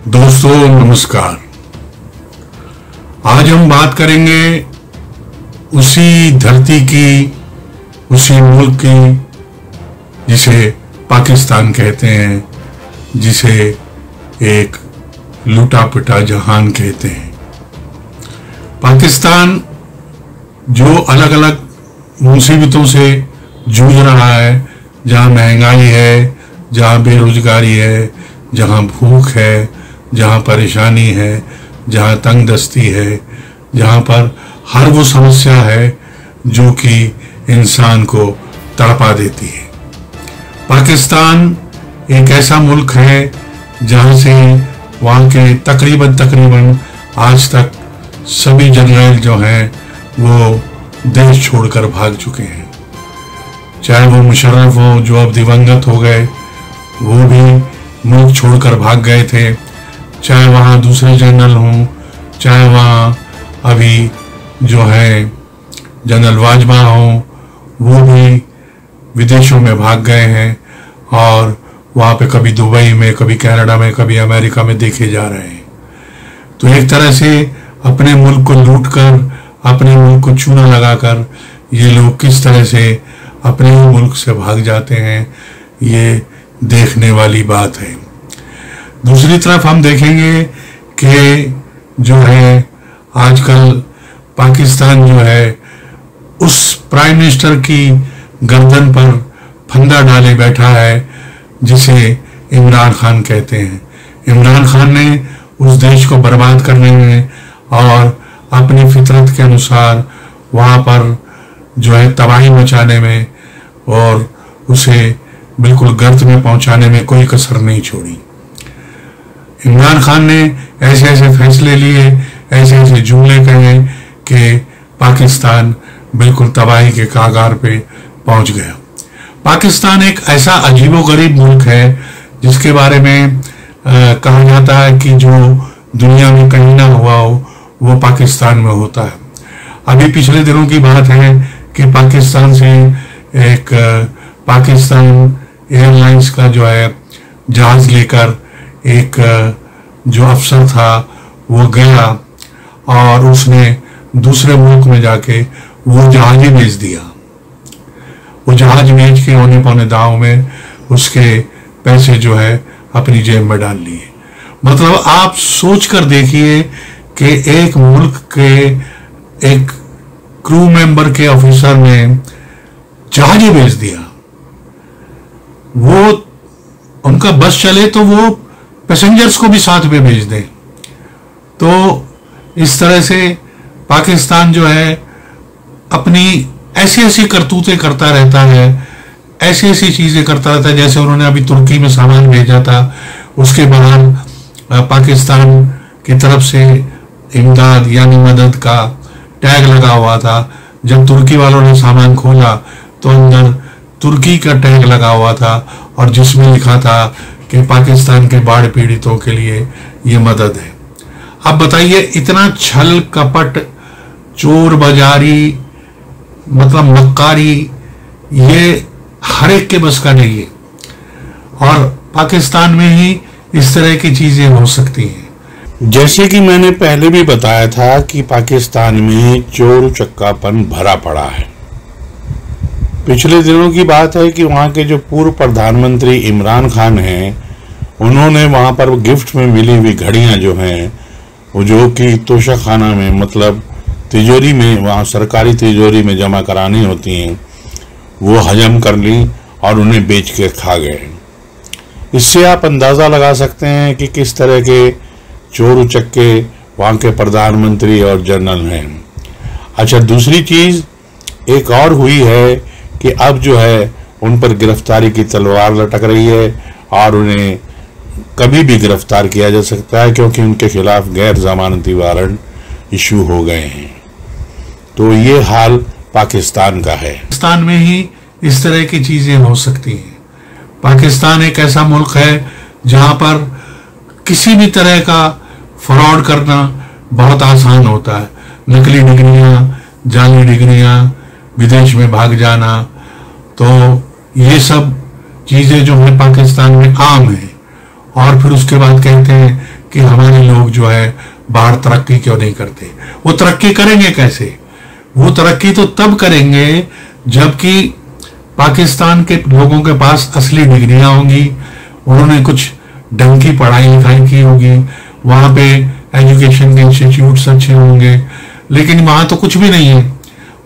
दोस्तों नमस्कार। आज हम बात करेंगे उसी धरती की, उसी मुल्क की जिसे पाकिस्तान कहते हैं, जिसे एक लूटा पिटा जहान कहते हैं। पाकिस्तान जो अलग अलग मुसीबतों से जूझ रहा है, जहां महंगाई है, जहां बेरोजगारी है, जहां भूख है, जहां परेशानी है, जहां तंगदस्ती है, जहां पर हर वो समस्या है जो कि इंसान को तड़पा देती है। पाकिस्तान एक ऐसा मुल्क है जहां से वहां के तकरीबन आज तक सभी जनरल जो हैं वो देश छोड़कर भाग चुके हैं। चाहे वो मुशर्रफ हो जो अब दिवंगत हो गए, वो भी मुल्क छोड़कर भाग गए थे। चाहे वहाँ दूसरे जनरल हों, चाहे वहाँ अभी जो है जनरल वाजवा हों, वो भी विदेशों में भाग गए हैं और वहाँ पे कभी दुबई में, कभी कनाडा में, कभी अमेरिका में देखे जा रहे हैं। तो एक तरह से अपने मुल्क को लूटकर, अपने मुल्क को चूना लगाकर ये लोग किस तरह से अपने ही मुल्क से भाग जाते हैं, ये देखने वाली बात है। दूसरी तरफ हम देखेंगे कि जो है आजकल पाकिस्तान जो है उस प्राइम मिनिस्टर की गर्दन पर फंदा डाले बैठा है जिसे इमरान खान कहते हैं। इमरान खान ने उस देश को बर्बाद करने में और अपनी फितरत के अनुसार वहाँ पर जो है तबाही मचाने में और उसे बिल्कुल गर्त में पहुंचाने में कोई कसर नहीं छोड़ी। इमरान खान ने ऐसे ऐसे फैसले लिए, ऐसे ऐसे जुमले कहे कि पाकिस्तान बिल्कुल तबाही के कागार पे पहुंच गया। पाकिस्तान एक ऐसा अजीबोगरीब मुल्क है जिसके बारे में कहा जाता है कि जो दुनिया में कहीं ना हुआ हो वो पाकिस्तान में होता है। अभी पिछले दिनों की बात है कि पाकिस्तान से एक पाकिस्तान एयरलाइंस का जो है जहाज लेकर एक जो अफसर था वो गया और उसने दूसरे मुल्क में जाके वो जहाज ही बेच दिया। वो जहाज बेच के औने पौने दाव में उसके पैसे जो है अपनी जेब में डाल लिए। मतलब आप सोच कर देखिए कि एक मुल्क के एक क्रू मेंबर के ऑफिसर ने जहाज ही बेच दिया। वो उनका बस चले तो वो पैसेंजर्स को भी साथ में भेज दें। तो इस तरह से पाकिस्तान जो है अपनी ऐसी ऐसी करतूतें करता रहता है, ऐसी ऐसी चीजें करता रहता है। जैसे उन्होंने अभी तुर्की में सामान भेजा था, उसके बाद पाकिस्तान की तरफ से इमदाद यानी मदद का टैग लगा हुआ था। जब तुर्की वालों ने सामान खोला तो अंदर तुर्की का टैग लगा हुआ था और जिसमें लिखा था कि पाकिस्तान के बाढ़ पीड़ितों के लिए ये मदद है। अब बताइए, इतना छल कपट, चोर बाजारी, मतलब मक्कारी, ये हर एक के बस का नहीं है और पाकिस्तान में ही इस तरह की चीजें हो सकती हैं। जैसे कि मैंने पहले भी बताया था कि पाकिस्तान में चोर चक्कापन भरा पड़ा है। पिछले दिनों की बात है कि वहाँ के जो पूर्व प्रधानमंत्री इमरान खान हैं, उन्होंने वहाँ पर गिफ्ट में मिली हुई घड़ियाँ जो हैं वो जो कि तोशाखाना में, मतलब तिजोरी में, वहाँ सरकारी तिजोरी में जमा करानी होती हैं, वो हजम कर ली और उन्हें बेच के खा गए। इससे आप अंदाज़ा लगा सकते हैं कि किस तरह के चोर उचक्के वहाँ के प्रधानमंत्री और जनरल हैं। अच्छा, दूसरी चीज़ एक और हुई है कि अब जो है उन पर गिरफ्तारी की तलवार लटक रही है और उन्हें कभी भी गिरफ्तार किया जा सकता है क्योंकि उनके खिलाफ गैर जमानती वारंट इशू हो गए हैं। तो ये हाल पाकिस्तान का है। पाकिस्तान में ही इस तरह की चीजें हो सकती हैं। पाकिस्तान एक ऐसा मुल्क है जहां पर किसी भी तरह का फ्रॉड करना बहुत आसान होता है। नकली डिग्रियां, जाली डिग्रियां, विदेश में भाग जाना, तो ये सब चीजें जो है पाकिस्तान में आम है। और फिर उसके बाद कहते हैं कि हमारे लोग जो है बाहर तरक्की क्यों नहीं करते। वो तरक्की करेंगे कैसे? वो तरक्की तो तब करेंगे जबकि पाकिस्तान के लोगों के पास असली डिग्रियां होंगी, उन्होंने कुछ ढंग की पढ़ाई लिखाई की होगी, वहां पे एजुकेशन के इंस्टीट्यूट्स अच्छे होंगे। लेकिन वहां तो कुछ भी नहीं है,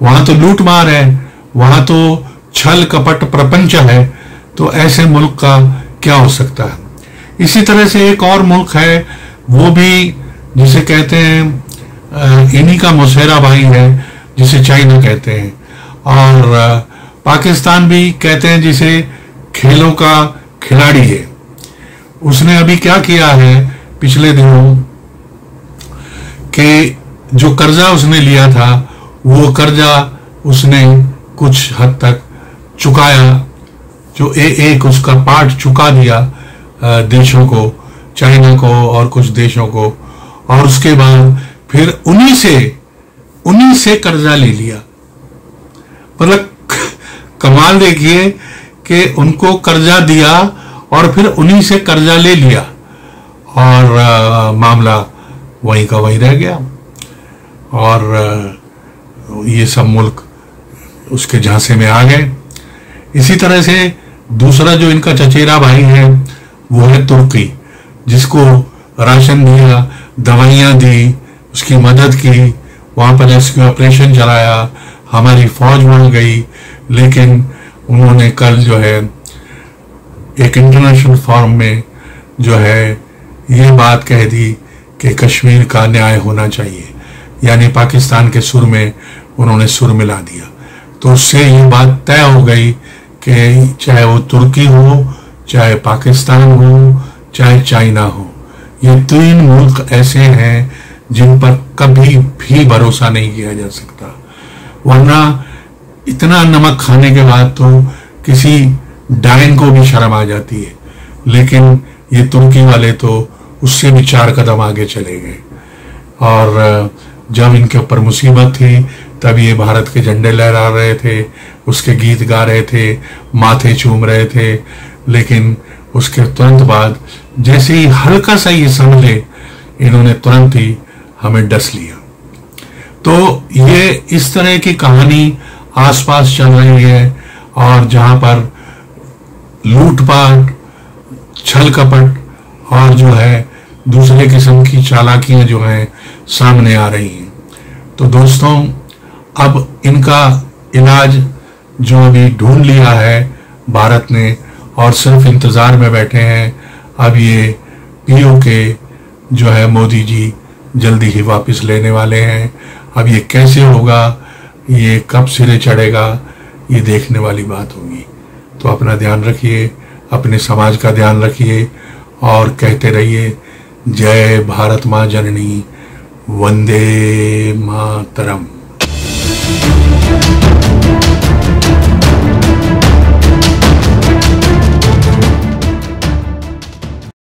वहां तो लूट मार है, वहां तो छल कपट प्रपंच है। तो ऐसे मुल्क का क्या हो सकता है? इसी तरह से एक और मुल्क है, वो भी जिसे कहते हैं इन्हीं का मौसेरा भाई है, जिसे चाइना कहते हैं, और पाकिस्तान भी कहते हैं जिसे खेलों का खिलाड़ी है। उसने अभी क्या किया है पिछले दिनों कि जो कर्जा उसने लिया था वो कर्जा उसने कुछ हद तक चुकाया, जो एक उसका पार्ट चुका दिया देशों को, चाइना को और कुछ देशों को, और उसके बाद फिर उन्हीं से कर्जा ले लिया। मतलब कमाल देखिए कि उनको कर्जा दिया और फिर उन्हीं से कर्जा ले लिया, और मामला वहीं का वहीं रह गया, और ये सब मुल्क उसके झांसे में आ गए। इसी तरह से दूसरा जो इनका चचेरा भाई है वो है तुर्की, जिसको राशन दिया, दवाइयां दी, उसकी मदद की, वहां पर रेस्क्यू ऑपरेशन चलाया, हमारी फौज वहां गई। लेकिन उन्होंने कल जो है एक इंटरनेशनल फोरम में जो है ये बात कह दी कि कश्मीर का न्याय होना चाहिए, यानी पाकिस्तान के सुर में उन्होंने सुर मिला दिया। तो उससे ये बात तय हो गई कि चाहे वो तुर्की हो, चाहे पाकिस्तान हो, चाहे चाइना हो, ये तीन मुल्क ऐसे हैं जिन पर कभी भी भरोसा नहीं किया जा सकता। वरना इतना नमक खाने के बाद तो किसी डायन को भी शर्म आ जाती है, लेकिन ये तुर्की वाले तो उससे भी 4 कदम आगे चले गए। और जब इनके ऊपर मुसीबत थी तब ये भारत के झंडे लहरा रहे थे, उसके गीत गा रहे थे, माथे चूम रहे थे, लेकिन उसके तुरंत बाद जैसे ही हल्का सा ये संभले, इन्होंने तुरंत ही हमें डस लिया। तो ये इस तरह की कहानी आसपास चल रही है, और जहां पर लूटपाट, छल कपट और जो है दूसरे किस्म की चालाकियां जो हैं सामने आ रही हैं। तो दोस्तों, अब इनका इलाज जो अभी ढूंढ लिया है भारत ने और सिर्फ इंतजार में बैठे हैं, अब ये पीओके जो है मोदी जी जल्दी ही वापस लेने वाले हैं। अब ये कैसे होगा, ये कब सिरे चढ़ेगा, ये देखने वाली बात होगी। तो अपना ध्यान रखिए, अपने समाज का ध्यान रखिए, और कहते रहिए जय भारत माँ जननी, वंदे मातरम।